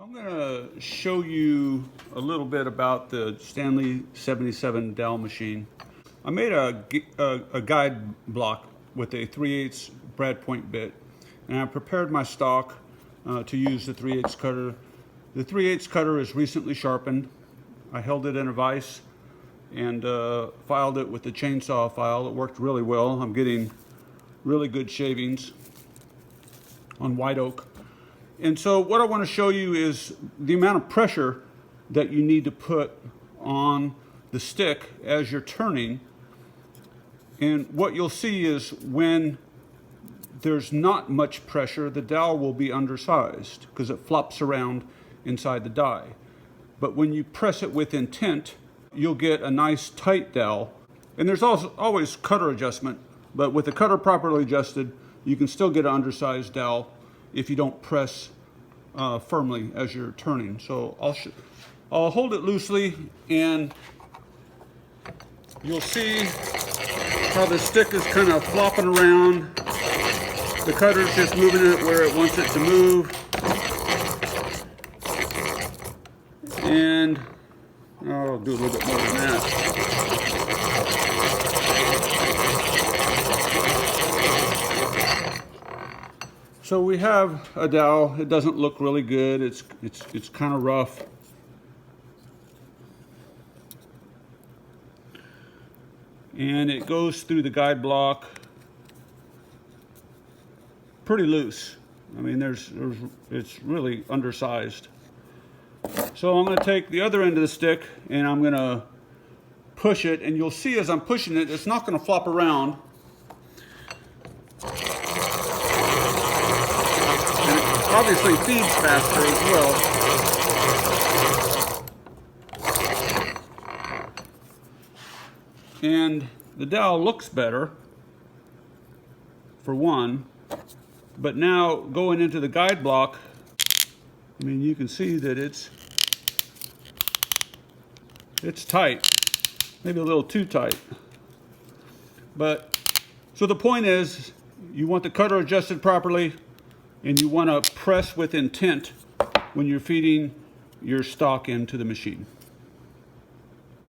I'm going to show you a little bit about the Stanley 77 dowel machine. I made a guide block with a 3/8 brad point bit, and I prepared my stock to use the 3/8 cutter. The 3/8 cutter is recently sharpened. I held it in a vise and filed it with the chainsaw file. It worked really well. I'm getting really good shavings on white oak. And so what I want to show you is the amount of pressure that you need to put on the stick as you're turning. And what you'll see is when there's not much pressure, the dowel will be undersized because it flops around inside the die. But when you press it with intent, you'll get a nice tight dowel. And there's also always cutter adjustment, but with the cutter properly adjusted, you can still get an undersized dowel if you don't press firmly as you're turning. So I'll hold it loosely and you'll see how the stick is kind of flopping around. The cutter's just moving it where it wants it to move. And I'll do a little bit more than that. So we have a dowel. It doesn't look really good. It's kind of rough. And it goes through the guide block pretty loose. I mean, it's really undersized. So I'm going to take the other end of the stick and I'm going to push it, and you'll see as I'm pushing it, it's not going to flop around. Obviously feeds faster as well. And the dowel looks better, for one, but now going into the guide block, I mean, you can see that it's tight, maybe a little too tight. But, so the point is, you want the cutter adjusted properly, and you want to press with intent when you're feeding your stock into the machine.